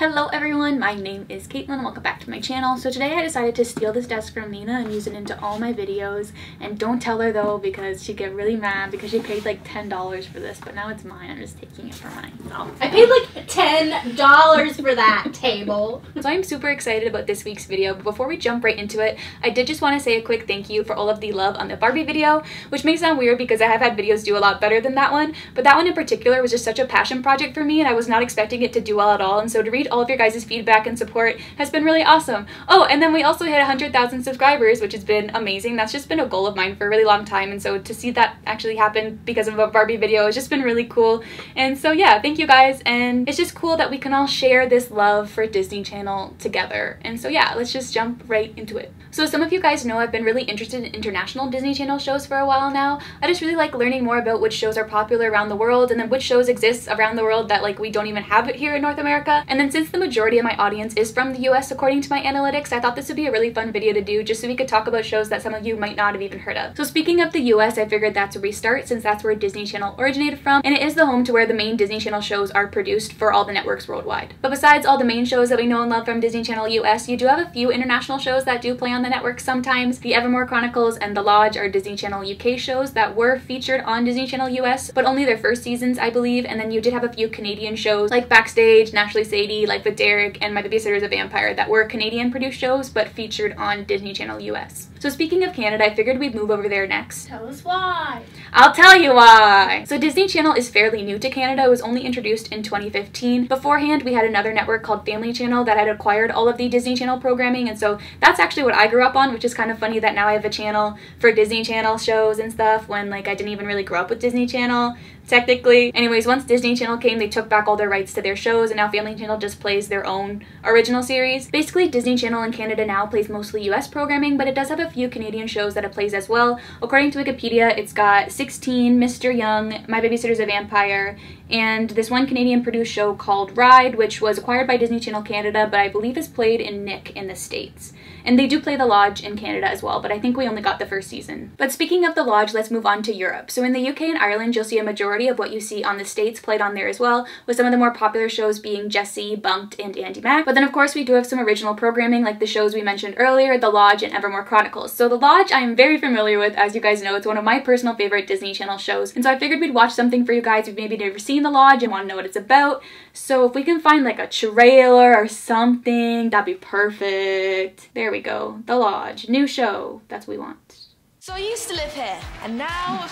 Hello everyone, my name is Caitlin and welcome back to my channel. So today I decided to steal this desk from Nina and use it into all my videos. And don't tell her though, because she'd get really mad because she paid like $10 for this, but now it's mine. I'm just taking it for mine. So I paid like $10 for that table. So I'm super excited about this week's video, but before we jump right into it, I did just want to say a quick thank you for all of the love on the Barbie video, which may sound weird because I have had videos do a lot better than that one, but that one in particular was just such a passion project for me and I was not expecting it to do well at all, and so to read all of your guys' feedback and support has been really awesome. Oh, and then we also hit 100,000 subscribers, which has been amazing. That's just been a goal of mine for a really long time, and so to see that actually happen because of a Barbie video has just been really cool. And so yeah, thank you guys, and it's just cool that we can all share this love for Disney Channel together. And so yeah, let's just jump right into it. So some of you guys know I've been really interested in international Disney Channel shows for a while now. I just really like learning more about which shows are popular around the world and then which shows exist around the world that like we don't even have it here in North America. And then since the majority of my audience is from the US according to my analytics, I thought this would be a really fun video to do just so we could talk about shows that some of you might not have even heard of. So speaking of the US, I figured that's a restart since that's where Disney Channel originated from, and it is the home to where the main Disney Channel shows are produced for all the networks worldwide. But besides all the main shows that we know and love from Disney Channel US, you do have a few international shows that do play on the network sometimes. The Evermore Chronicles and The Lodge are Disney Channel UK shows that were featured on Disney Channel US, but only their first seasons, I believe. And then you did have a few Canadian shows like Backstage, Naturally Sadie, Life with Derek, and My Babysitter's a Vampire that were Canadian produced shows but featured on Disney Channel US. So speaking of Canada, I figured we'd move over there next. Tell us why. I'll tell you why! So Disney Channel is fairly new to Canada. It was only introduced in 2015. Beforehand, we had another network called Family Channel that had acquired all of the Disney Channel programming, and so that's actually what I grew up on, which is kind of funny that now I have a channel for Disney Channel shows and stuff when like I didn't even really grow up with Disney Channel. Technically. Anyways, once Disney Channel came, they took back all their rights to their shows, and now Family Channel just plays their own original series. Basically, Disney Channel in Canada now plays mostly US programming, but it does have a few Canadian shows that it plays as well. According to Wikipedia, it's got 16, Mr. Young, My Babysitter's a Vampire, and this one Canadian produced show called Ride, which was acquired by Disney Channel Canada, but I believe is played in Nick in the States. And they do play The Lodge in Canada as well, but I think we only got the first season. But speaking of The Lodge, let's move on to Europe. So in the UK and Ireland, you'll see a majority of what you see on the States played on there as well, with some of the more popular shows being Jessie, Bunked, and Andy Mac. But then of course we do have some original programming like the shows we mentioned earlier, The Lodge and Evermore Chronicles. So The Lodge I am very familiar with, as you guys know. It's one of my personal favorite Disney Channel shows, and so I figured we'd watch something for you guys who've maybe never seen The Lodge and want to know what it's about. So if we can find like a trailer or something, that'd be perfect. There we go. The Lodge, new show. That's what we want. So I used to live here, and now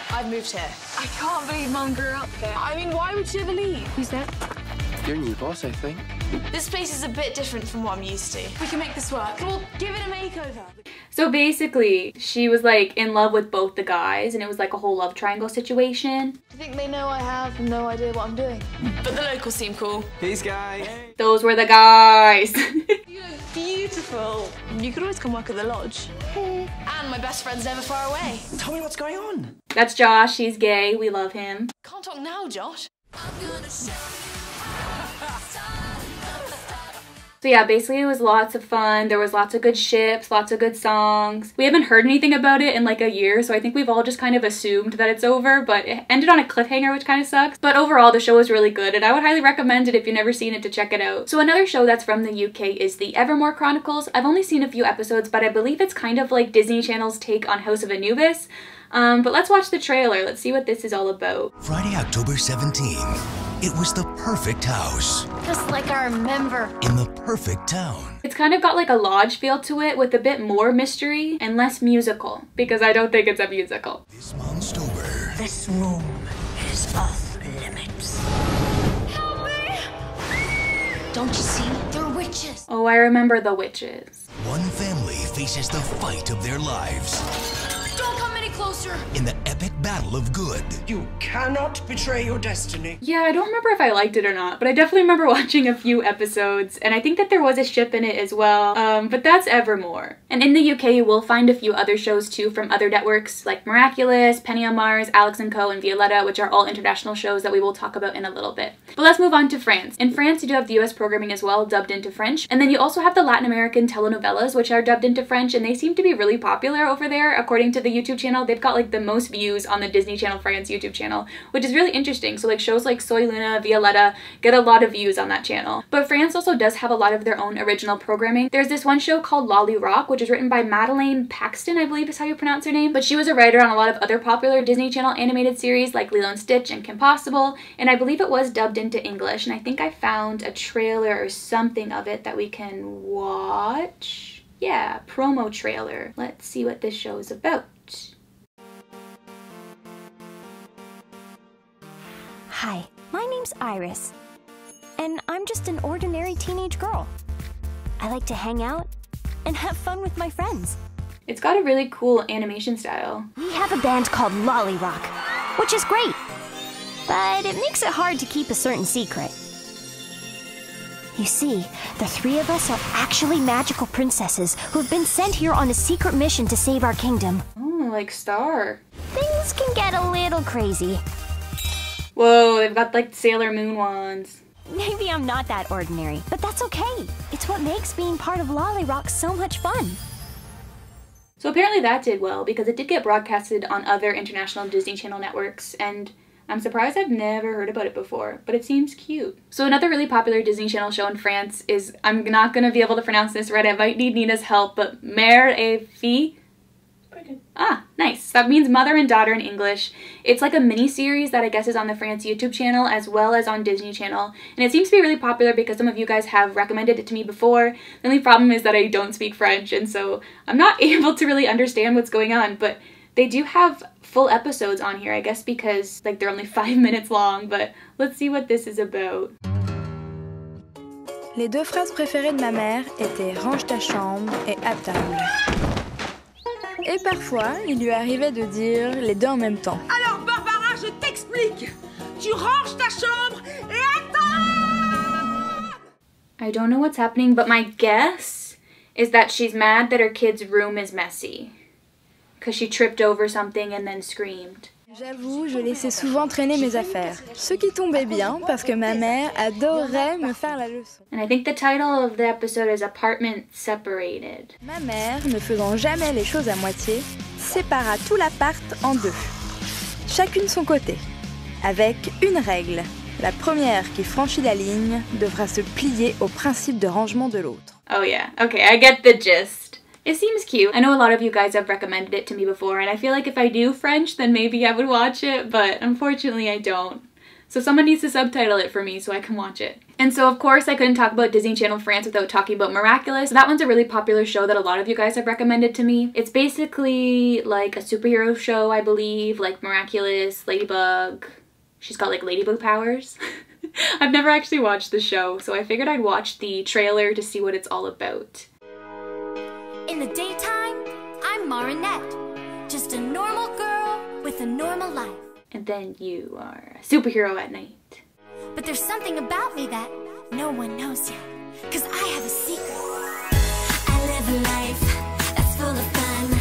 I've moved here. I can't believe Mum grew up here. I mean, why would she ever leave? Who's that? Your new boss, I think. This place is a bit different from what I'm used to. We can make this work. We'll give it a makeover. So basically, she was like in love with both the guys, and it was like a whole love triangle situation. I think they know I have no idea what I'm doing. But the locals seem cool. These guys. Those were the guys. You look beautiful. You could always come work at the lodge. And my best friend's never far away. Tell me what's going on. That's Josh. He's gay. We love him. Can't talk now, Josh. So yeah, basically it was lots of fun. There was lots of good ships, lots of good songs. We haven't heard anything about it in like a year, so I think we've all just kind of assumed that it's over, but it ended on a cliffhanger, which kind of sucks. But overall, the show was really good, and I would highly recommend it if you've never seen it to check it out. So another show that's from the UK is the Evermore Chronicles. I've only seen a few episodes, but I believe it's kind of like Disney Channel's take on House of Anubis. But let's watch the trailer. Let's see what this is all about. Friday, October 17th. It was the perfect house. Just like I remember. In the perfect town. It's kind of got like a lodge feel to it with a bit more mystery and less musical, because I don't think it's a musical. This month over. This room is off limits. Help me! Don't you see? They're witches. Oh, I remember the witches. One family faces the fight of their lives. Don't come any closer. In the epic battle of good. You cannot betray your destiny. Yeah, I don't remember if I liked it or not, but I definitely remember watching a few episodes, and I think that there was a ship in it as well, but that's Evermore. And in the UK, you will find a few other shows too from other networks like Miraculous, Penny on Mars, Alex & Co, and Violetta, which are all international shows that we will talk about in a little bit. But let's move on to France. In France, you do have the US programming as well, dubbed into French, and then you also have the Latin American telenovelas, which are dubbed into French, and they seem to be really popular over there, according to the YouTube channel they've got like the most views on the Disney Channel France YouTube channel, which is really interesting. So like shows like Soy Luna, Violetta get a lot of views on that channel. But France also does have a lot of their own original programming. There's this one show called Lolly Rock, which is written by Madeleine Paxton, I believe is how you pronounce her name. But she was a writer on a lot of other popular Disney Channel animated series like Lilo and Stitch and Kim Possible, and I believe it was dubbed into English, and I think I found a trailer or something of it that we can watch. Yeah, promo trailer. Let's see what this show is about. Hi, my name's Iris, and I'm just an ordinary teenage girl. I like to hang out and have fun with my friends. It's got a really cool animation style. We have a band called Lolly Rock, which is great, but it makes it hard to keep a certain secret. You see, the three of us are actually magical princesses who've been sent here on a secret mission to save our kingdom. Oh, like Star. Things can get a little crazy. Whoa, they've got like Sailor Moon wands. Maybe I'm not that ordinary, but that's okay. It's what makes being part of Lolly Rock so much fun. So apparently that did well, because it did get broadcasted on other international Disney Channel networks, and I'm surprised I've never heard about it before, but it seems cute. So another really popular Disney Channel show in France is, I'm not going to be able to pronounce this right, I might need Nina's help, but Mère et Fille? Ah, nice. That means mother and daughter in English. It's like a mini-series that I guess is on the France YouTube channel as well as on Disney Channel. And it seems to be really popular because some of you guys have recommended it to me before. The only problem is that I don't speak French, and so I'm not able to really understand what's going on, but they do have full episodes on here, I guess because like they're only 5 minutes long, but let's see what this is about. Les deux phrases préférées de ma mère étaient « range ta chambre » et « à table ». Et parfois, il lui arrivait de dire les deux en même temps. Alors Barbara, je t'explique. Tu ranges ta chambre et attends. I don't know what's happening, but my guess is that she's mad that her kid's room is messy. Because she tripped over something and then screamed. J'avoue, je laissais souvent traîner mes affaires. Ce qui tombait bien parce que ma mère adorait me faire la leçon. And I think the title of the episode is Apartment Separated. Ma mère, ne faisant jamais les choses à moitié, sépara tout l'appart en deux. Chacune son côté. Avec une règle. La première qui franchit la ligne devra se plier au principe de rangement de l'autre. Oh yeah, okay, I get the gist. It seems cute. I know a lot of you guys have recommended it to me before, and I feel like if I knew French, then maybe I would watch it, but unfortunately I don't. So someone needs to subtitle it for me so I can watch it. And so of course I couldn't talk about Disney Channel France without talking about Miraculous. That one's a really popular show that a lot of you guys have recommended to me. It's basically like a superhero show, I believe, like Miraculous Ladybug. She's got like ladybug powers. I've never actually watched the show, so I figured I'd watch the trailer to see what it's all about. In the daytime, I'm Marinette, just a normal girl with a normal life. And then you are a superhero at night. But there's something about me that no one knows yet, 'cause I have a secret. I live a life that's full of fun.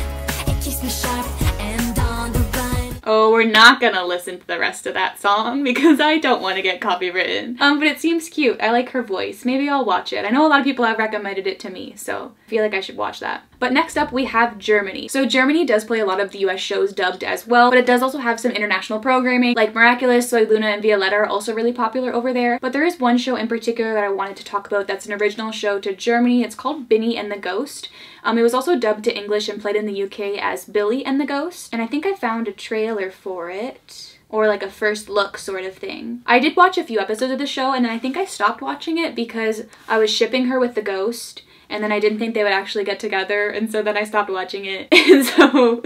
It keeps me sharp and on the run. Oh, we're not gonna listen to the rest of that song because I don't want to get copywritten. But it seems cute. I like her voice. Maybe I'll watch it. I know a lot of people have recommended it to me, so I feel like I should watch that. But next up we have Germany. So Germany does play a lot of the US shows dubbed as well, but it does also have some international programming, like Miraculous, Soy Luna, and Violetta are also really popular over there. But there is one show in particular that I wanted to talk about that's an original show to Germany. It's called Binny and the Ghost. It was also dubbed to English and played in the UK as Billy and the Ghost, and I think I found a trailer for it. Or like a first look sort of thing. I did watch a few episodes of the show, and then I think I stopped watching it because I was shipping her with the ghost, and then I didn't think they would actually get together, and so then I stopped watching it. And so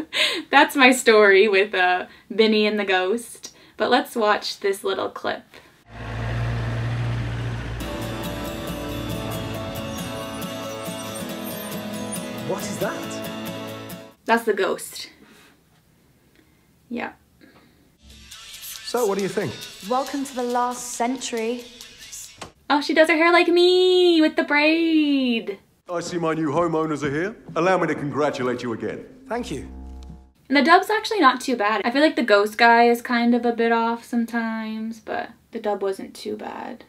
that's my story with Binny and the Ghost. But let's watch this little clip. What is that? That's the ghost. Yeah. So, what do you think? Welcome to the last century. Oh, she does her hair like me with the braid. I see my new homeowners are here. Allow me to congratulate you again. Thank you. And the dub's actually not too bad. I feel like the ghost guy is kind of a bit off sometimes, but the dub wasn't too bad.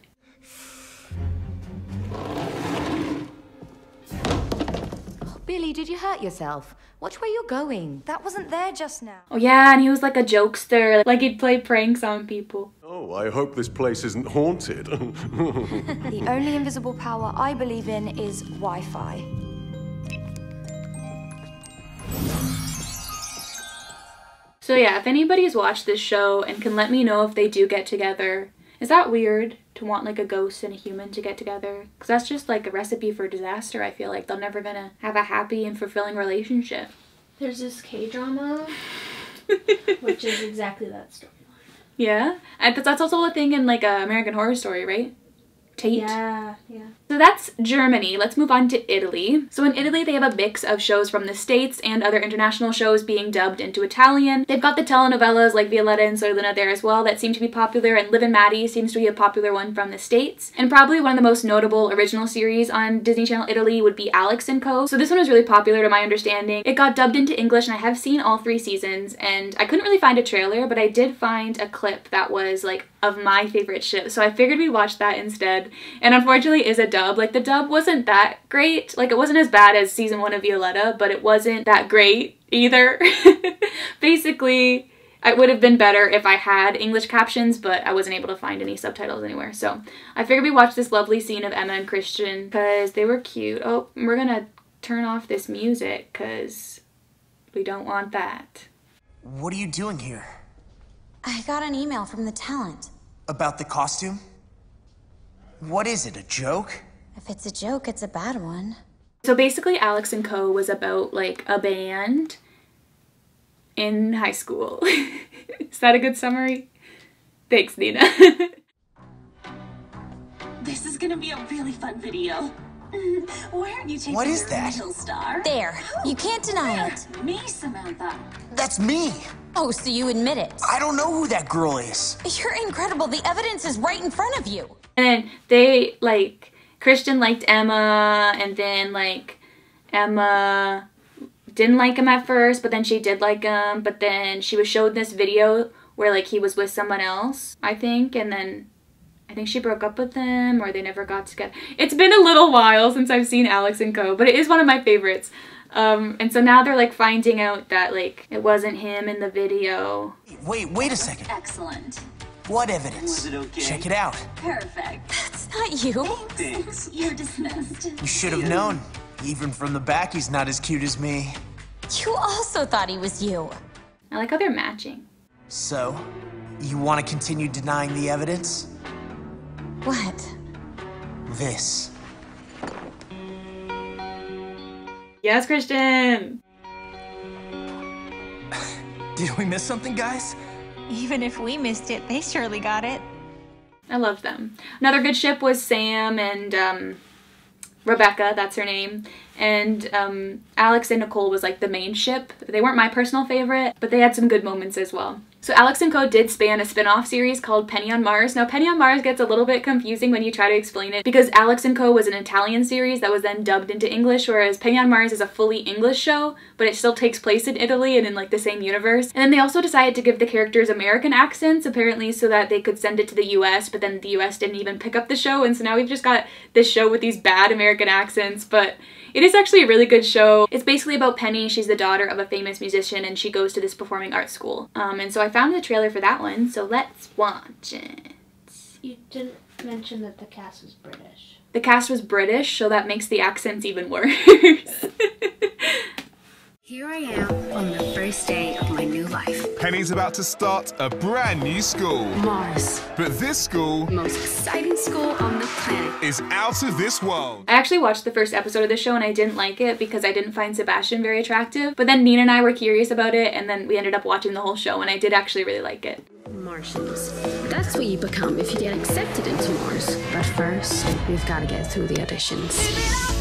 Billy, did you hurt yourself? Watch where you're going. That wasn't there just now. Oh yeah, and he was like a jokester, like he'd play pranks on people. Oh, I hope this place isn't haunted. The only invisible power I believe in is Wi-Fi. So yeah, if anybody's watched this show and can let me know if they do get together. Is that weird to want like a ghost and a human to get together? Because that's just like a recipe for disaster. I feel like they're never gonna have a happy and fulfilling relationship. There's this K-drama, which is exactly that storyline. Yeah? That's also a thing in like American Horror Story, right? Tate? Yeah. So that's Germany. Let's move on to Italy. So in Italy, they have a mix of shows from the States and other international shows being dubbed into Italian. They've got the telenovelas like Violetta and Soylina there as well that seem to be popular, and Liv and Maddie seems to be a popular one from the States. And probably one of the most notable original series on Disney Channel Italy would be Alex & Co. So this one was really popular to my understanding. It got dubbed into English, and I have seen all 3 seasons, and I couldn't really find a trailer, but I did find a clip that was like of my favorite ship, so I figured we'd watch that instead. And unfortunately is a dub. Like the dub wasn't that great. Like it wasn't as bad as season 1 of Violetta, but it wasn't that great either. Basically, it would have been better if I had English captions, but I wasn't able to find any subtitles anywhere. So I figured we watched this lovely scene of Emma and Christian because they were cute. Oh, we're gonna turn off this music because we don't want that. What are you doing here? I got an email from the talent. About the costume? What is it, a joke? If it's a joke, it's a bad one. So basically Alex & Co. was about like a band in high school. Is that a good summary? Thanks, Nina. This is gonna be a really fun video. Why aren't you taking What is your that? real star? There, you can't deny it. Me, Samantha. That's me! Oh, so you admit it. I don't know who that girl is. You're incredible. The evidence is right in front of you. And then they, like, Christian liked Emma, and then, like, Emma didn't like him at first, but then she did like him, but then she was showed this video where, like, he was with someone else, I think, and then I think she broke up with him, or they never got together. It's been a little while since I've seen Alex & Co., but it is one of my favorites. And so now they're, like, finding out that, like, it wasn't him in the video. Wait a second. Excellent. What evidence? Was it okay? Check it out. Perfect. That's not you. Thanks. You're dismissed. You should have known. Even from the back, he's not as cute as me. You also thought he was you. I like how they're matching. So, you want to continue denying the evidence? What? This. Yes, Christian! Did we miss something, guys? Even if we missed it, they surely got it. I love them. Another good ship was Sam and Rebecca, that's her name. And Alex and Nicole was like the main ship. They weren't my personal favorite, but they had some good moments as well. So Alex & Co. did span a spin-off series called Penny on Mars. Now Penny on Mars gets a little bit confusing when you try to explain it because Alex & Co. was an Italian series that was then dubbed into English, whereas Penny on Mars is a fully English show, but it still takes place in Italy and in like the same universe. And then they also decided to give the characters American accents, apparently so that they could send it to the US, but then the US didn't even pick up the show, and so now we've just got this show with these bad American accents, but it is actually a really good show. It's basically about Penny. She's the daughter of a famous musician and she goes to this performing arts school. And so I found the trailer for that one, so let's watch it. You didn't mention that the cast was British. The cast was British, so that makes the accents even worse. Here I am on the first day of my new life. Penny's about to start a brand new school. Mars. But this school, The most exciting school on the planet, is out of this world. I actually watched the first episode of the show and I didn't like it because I didn't find Sebastian very attractive. But then Nina and I were curious about it and then we ended up watching the whole show and I did actually really like it. Martians. That's what you become if you get accepted into Mars. But first, we've got to get through the auditions.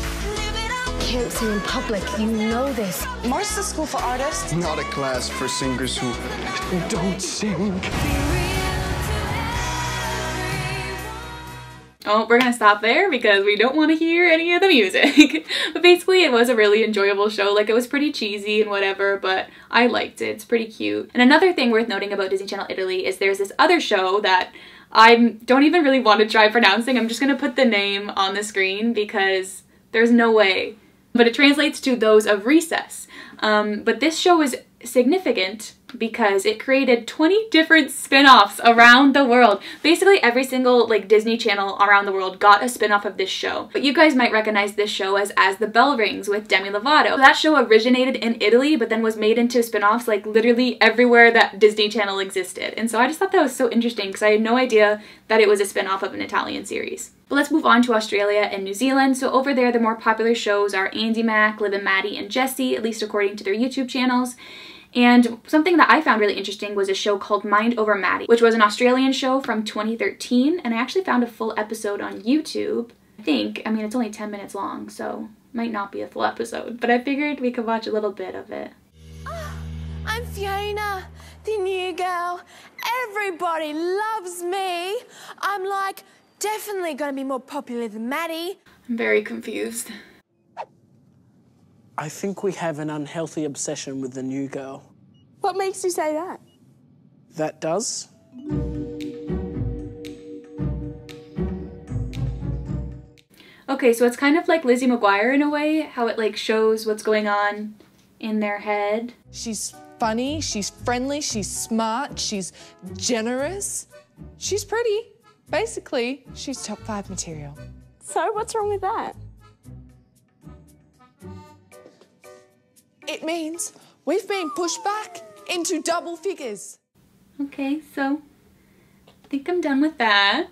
Can't sing in public, you know this. Mars is a school for artists. Not a class for singers who don't sing. Oh, we're gonna stop there because we don't want to hear any of the music. But basically it was a really enjoyable show. Like, it was pretty cheesy and whatever, but I liked it. It's pretty cute. And another thing worth noting about Disney Channel Italy is there's this other show that I don't even really want to try pronouncing. I'm just gonna put the name on the screen because there's no way but it translates to those of recess. But this show is significant because it created 20 different spin-offs around the world. Basically every single like Disney Channel around the world got a spin-off of this show. But you guys might recognize this show as The Bell Rings with Demi Lovato. So that show originated in Italy but then was made into spin-offs like literally everywhere that Disney Channel existed. And so I just thought that was so interesting because I had no idea that it was a spin-off of an Italian series. But let's move on to Australia and New Zealand. So over there the more popular shows are Andy Mac, Liv and Maddie, and Jessie, at least according to their YouTube channels. And something that I found really interesting was a show called Mind Over Maddie, which was an Australian show from 2013, and I actually found a full episode on YouTube. I mean, it's only 10 minutes long, so might not be a full episode, but I figured we could watch a little bit of it. I'm Fiona, the new girl. Everybody loves me. I'm like definitely gonna be more popular than Maddie. I'm very confused. I think we have an unhealthy obsession with the new girl. What makes you say that? That does. Okay, so it's kind of like Lizzie McGuire in a way, how it like shows what's going on in their head. She's funny, she's friendly, she's smart, she's generous. She's pretty. Basically, she's top 5 material. So what's wrong with that? It means we've been pushed back into double figures. Okay, so I think I'm done with that.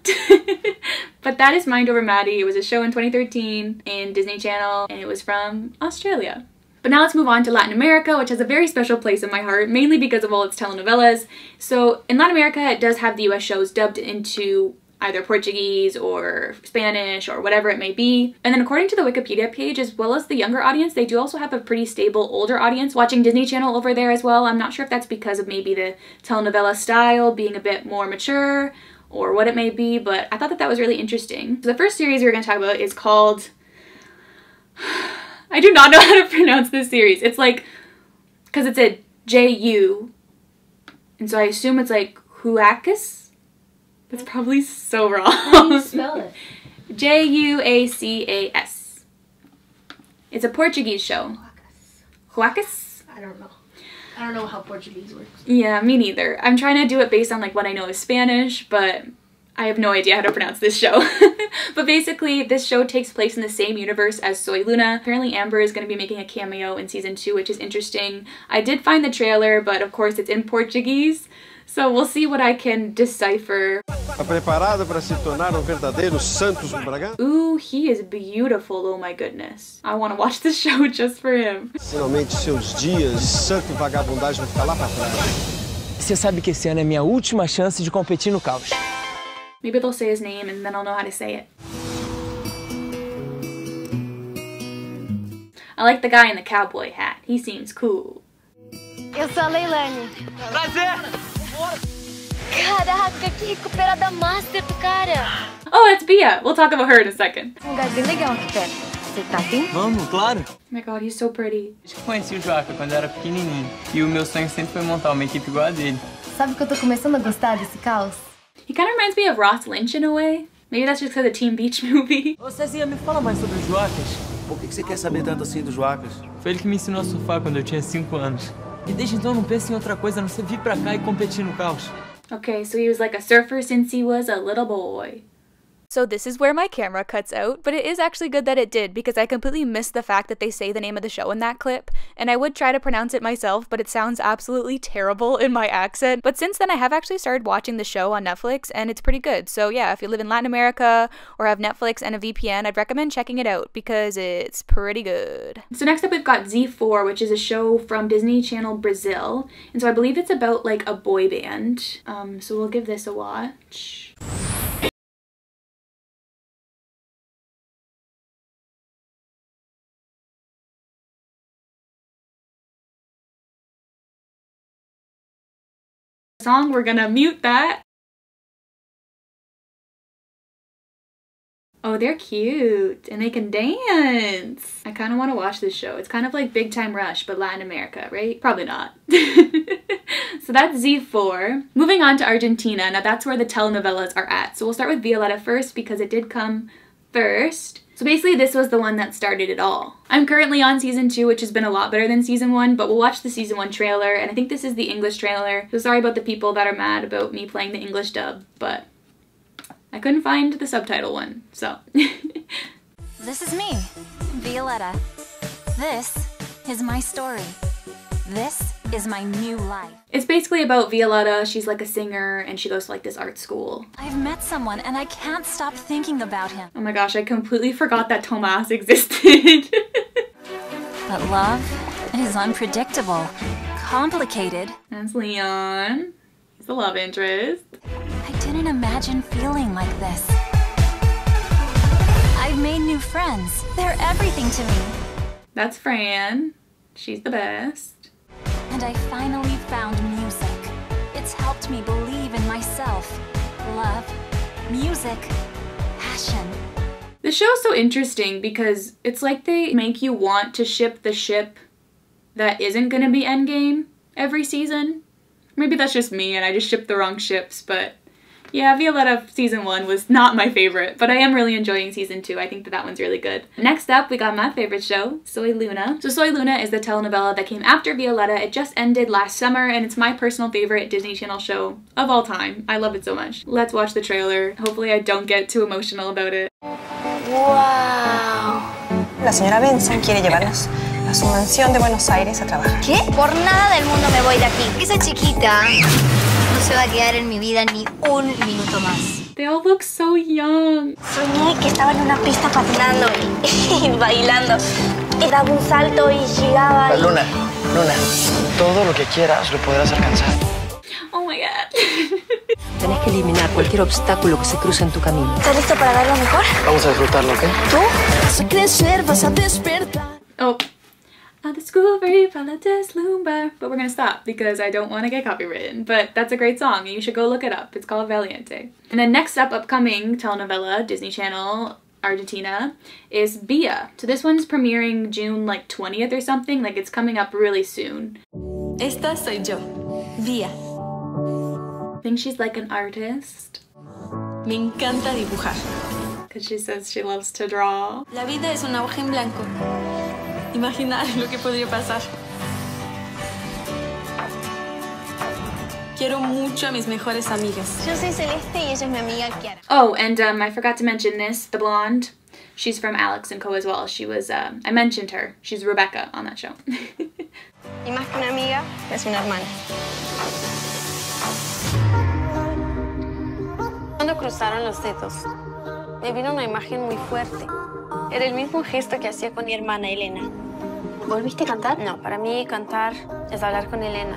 But that is Mind Over Maddie. It was a show in 2013 in Disney Channel, and it was from Australia. But now let's move on to Latin America, which has a very special place in my heart, mainly because of all its telenovelas. So in Latin America, it does have the US shows dubbed into either Portuguese or Spanish or whatever it may be. And then according to the Wikipedia page, as well as the younger audience, they do also have a pretty stable older audience watching Disney Channel over there as well. I'm not sure if that's because of maybe the telenovela style being a bit more mature or what it may be, but I thought that that was really interesting. So the first series we're going to talk about is called... I do not know how to pronounce this series. It's like, because it's a J-U, and so I assume it's like Huacas? That's probably so wrong. How do you spell it? J-U-A-C-A-S. It's a Portuguese show. Huacas? I don't know. I don't know how Portuguese works. Yeah, me neither. I'm trying to do it based on like what I know is Spanish, but I have no idea how to pronounce this show. But basically, this show takes place in the same universe as Soy Luna. Apparently Amber is going to be making a cameo in season 2, which is interesting. I did find the trailer, but of course it's in Portuguese. So we'll see what I can decipher. Ooh, he is beautiful, oh my goodness. I want to watch this show just for him. Finalmente seus dias de santo vagabundagem vão ficar lá pra trás. Você sabe que esse ano é minha última chance de competir no caos. Maybe they'll say his name and then I'll know how to say it. I like the guy in the cowboy hat. He seems cool. Eu sou a Leilane. Prazer! Caraca, que recuperada master do cara! Oh, that's Bia. We'll talk about her in a second. Um lugar bem legal aqui perto. Você tá afim? Vamos, claro. Oh my god, he's so pretty. Eu conheci o Joaca quando era pequenininho. E o meu sonho sempre foi montar uma equipe igual a dele. Sabe que eu tô começando a gostar desse caos? He kind of reminds me of Ross Lynch in a way. Maybe that's just because of the Teen Beach movie. Ô Cezinha, me fala mais sobre os Joacas. Por que você quer saber tanto assim dos Joacas? Foi ele que me ensinou a surfar quando eu tinha 5 anos. E desde então eu não penso em outra coisa a não ser vir pra cá e competir no caos. Okay, so he was like a surfer since he was a little boy. So this is where my camera cuts out, but it is actually good that it did because I completely missed the fact that they say the name of the show in that clip, and I would try to pronounce it myself, but it sounds absolutely terrible in my accent. But since then I have actually started watching the show on Netflix, and it's pretty good. So yeah, if you live in Latin America or have Netflix and a VPN, I'd recommend checking it out because it's pretty good. So next up we've got Z4, which is a show from Disney Channel Brazil, and so I believe it's about like a boy band. So we'll give this a watch. Song, we're gonna mute that. Oh, they're cute and they can dance. I kind of want to watch this show. It's kind of like Big Time Rush, but Latin America, right? Probably not. So that's Z4. Moving on to Argentina. Now that's where the telenovelas are at. So we'll start with Violetta first because it did come first. So basically this was the one that started it all. I'm currently on season 2, which has been a lot better than season 1, but we'll watch the season 1 trailer, and I think this is the English trailer. So sorry about the people that are mad about me playing the English dub, but I couldn't find the subtitle one, so. This is me, Violetta. This is my story. This is my new life. It's basically about Violetta. She's like a singer and she goes to like this art school. I've met someone and I can't stop thinking about him. Oh my gosh, I completely forgot that Tomas existed. But love is unpredictable, complicated. That's Leon. He's the love interest. I didn't imagine feeling like this. I've made new friends. They're everything to me. That's Fran. She's the best. And I finally found music. It's helped me believe in myself. Love, music, passion. The show's so interesting because it's like they make you want to ship the ship that isn't gonna be Endgame every season. Maybe that's just me and I just shipped the wrong ships, but yeah, Violetta season 1 was not my favorite, but I am really enjoying season 2. I think that one's really good. Next up, we got my favorite show, Soy Luna. So Soy Luna is the telenovela that came after Violetta. It just ended last summer, and it's my personal favorite Disney Channel show of all time. I love it so much. Let's watch the trailer. Hopefully I don't get too emotional about it. ¡Wow! La señora Benson quiere llevarnos a su mansión de Buenos Aires a trabajar. ¿Qué? Por nada del mundo me voy de aquí. Esa chiquita no se va a quedar en mi vida ni un minuto más. They all look so young. Soñé que estaba en una pista patinando y bailando. Y daba un salto y llegaba. Luna, todo lo que quieras lo podrás alcanzar. Oh my god. Tenés que eliminar cualquier obstáculo que se cruce en tu camino. ¿Estás listo para dar lo mejor? Vamos a disfrutarlo, ¿ok? ¿Tú? Vas a crecer, vas a despertar. Oh. At the school for Violeta's Lumba. But we're gonna stop because I don't want to get copywritten. But that's a great song and you should go look it up. It's called Valiente. And then next up, upcoming telenovela, Disney Channel, Argentina, is Bia. So this one's premiering June like 20th or something. Like it's coming up really soon. Esta soy yo, Bia. I think she's like an artist. Me encanta dibujar. Because she says she loves to draw. La vida es una hoja en blanco. Imaginar lo que podría pasar. Quiero mucho a mis mejores amigas. Yo soy Celeste y ella es mi amiga Kiara. Oh, and I forgot to mention this, the blonde. She's from Alex & Co as well. She was, I mentioned her. She's Rebecca on that show. Y más que una amiga, es una hermana. Cuando cruzaron los dedos, me vino una imagen muy fuerte. Era el mismo gesto que hacía con mi hermana Elena. ¿Volviste a cantar? No, para mí cantar es hablar con Elena.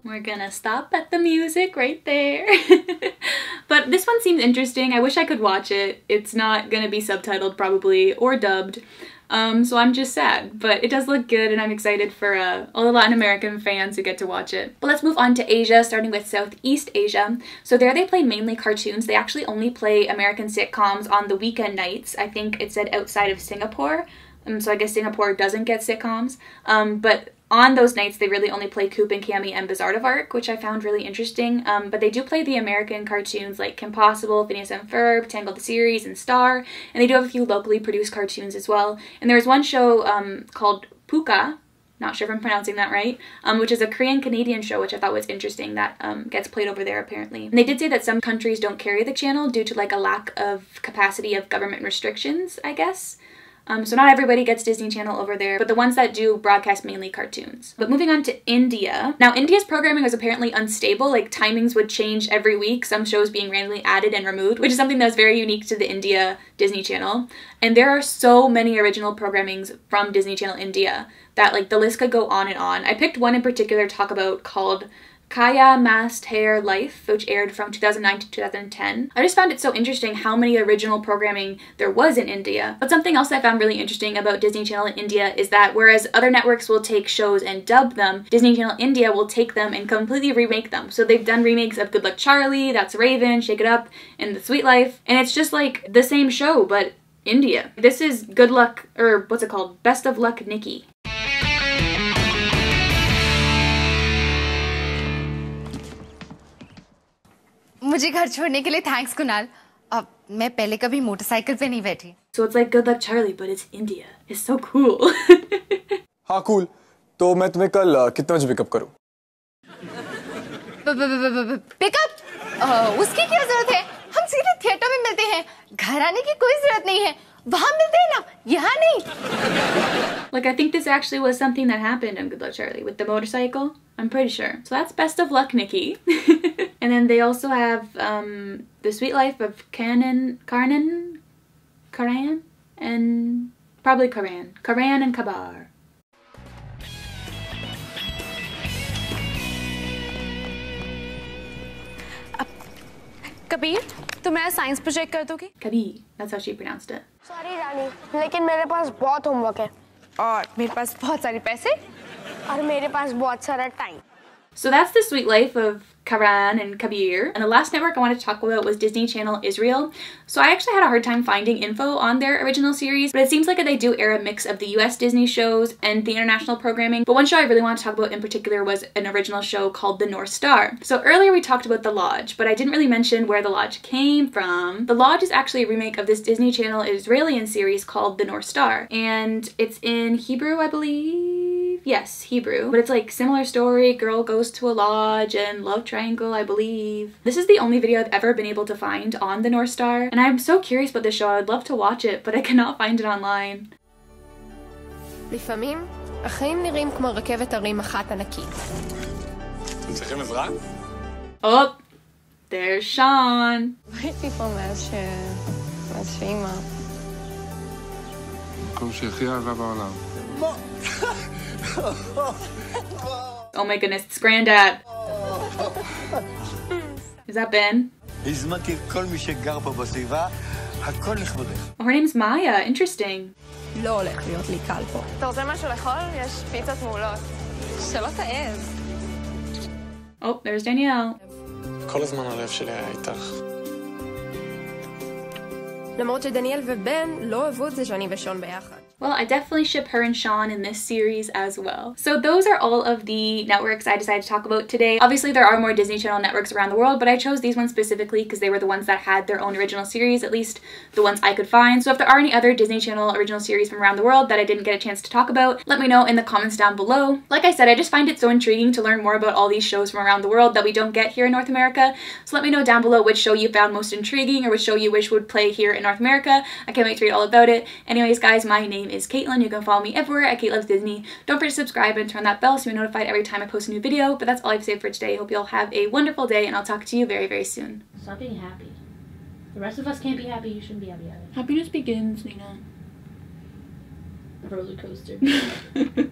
We're gonna stop at the music right there. But this one seems interesting. I wish I could watch it. It's not gonna be subtitled probably or dubbed. So I'm just sad, but it does look good and I'm excited for all the Latin American fans who get to watch it. But let's move on to Asia, starting with Southeast Asia. So there they play mainly cartoons. They actually only play American sitcoms on the weekend nights. I think it said outside of Singapore. So I guess Singapore doesn't get sitcoms. But on those nights, they really only play Coop and Cammy and Bizarre, which I found really interesting. But they do play the American cartoons like Kim Possible, Phineas and Ferb, Tangled the Series, and Star. And they do have a few locally produced cartoons as well. And there's one show called Puka, not sure if I'm pronouncing that right, which is a Korean-Canadian show, which I thought was interesting, that gets played over there apparently. And they did say that some countries don't carry the channel due to like a lack of capacity of government restrictions, I guess. So not everybody gets Disney Channel over there, but the ones that do broadcast mainly cartoons. But moving on to India. Now, India's programming was apparently unstable, like timings would change every week, some shows being randomly added and removed, which is something that's very unique to the India Disney Channel. And there are so many original programmings from Disney Channel India that like the list could go on and on. I picked one in particular to talk about called Kaya Mast Hair Life, which aired from 2009 to 2010. I just found it so interesting how many original programming there was in India. But something else I found really interesting about Disney Channel in India is that whereas other networks will take shows and dub them, Disney Channel India will take them and completely remake them. So they've done remakes of Good Luck Charlie, That's Raven, Shake It Up, and The Sweet Life. And it's just like the same show, but India. This is Good Luck, or what's it called? Best of Luck Nikki. मुझे घर छोड़ने के लिए thanks Kunal मैं पहले कभी motorcycle पे नहीं बैठी. So it's like Good Luck Charlie, but it's India. It's so cool. हाँ cool. तो मैं तुम्हें कल कितने बजे पिकअप करूँ? पिकअप? उसकी क्या जरूरत है? हम सीधे थिएटर में मिलते हैं. घर आने की कोई जरूरत नहीं है. वहाँ मिलते हैं ना, यहाँ नहीं. Like I think this actually was something that happened in Good Luck Charlie with the motorcycle. I'm pretty sure. So that's best of luck, Nikki. And then they also have The Sweet Life of Karan, and probably Karan and Kabar. Kabir, तुम मेरा science project कर दोगी? Kabir, that's how she pronounced it. Sorry Rani, लेकिन मेरे पास बहुत homework है और मेरे पास बहुत सारे पैसे और मेरे पास बहुत सारा time. So that's The Sweet Life of Karan and Kabir. And the last network I wanted to talk about was Disney Channel Israel. So I actually had a hard time finding info on their original series, but it seems like they do air a mix of the US Disney shows and the international programming. But one show I really want to talk about in particular was an original show called The North Star. So earlier we talked about The Lodge, but I didn't really mention where The Lodge came from. The Lodge is actually a remake of this Disney Channel Israeli series called The North Star. And it's in Hebrew, I believe. Yes, Hebrew. But it's like similar story, girl goes to a lodge and love triangle, I believe. This is the only video I've ever been able to find on The North Star, and I'm so curious about this show. I'd love to watch it, but I cannot find it online. לפעמים, החיים נראים כמו רכבת הרים אחת ענקית. אתם צריכים עזרה? Oh, there's Sean. ראיתי פה מאז שאימא. מקום שהכי אהבה בעולם. Oh my goodness, it's Granddad. Is that Ben? Oh, her name's Maya. Interesting. לא הולך להיות לי קל פה. אתה רוצה משהו לאכול? יש פיצות מעולות. שלא תעז. Oh, there's Danielle. כל הזמן הלב שלי היה איתך. למרות שדניאל ובן לא אוהבו את זה שאני ושון ביחד. Well, I definitely ship her and Sean in this series as well. So those are all of the networks I decided to talk about today. Obviously, there are more Disney Channel networks around the world, but I chose these ones specifically because they were the ones that had their own original series, at least the ones I could find. So if there are any other Disney Channel original series from around the world that I didn't get a chance to talk about, let me know in the comments down below. Like I said, I just find it so intriguing to learn more about all these shows from around the world that we don't get here in North America. So let me know down below which show you found most intriguing or which show you wish would play here in North America. I can't wait to read all about it. Anyways, guys, my name is Caitlin. You can follow me everywhere at Kate Loves Disney. Don't forget to subscribe and turn that bell so you're notified every time I post a new video. But that's all I have to say for today. Hope you all have a wonderful day, and I'll talk to you very, very soon. Stop being happy. The rest of us can't be happy. You shouldn't be happy either. Happiness begins, Nina. Roller coaster.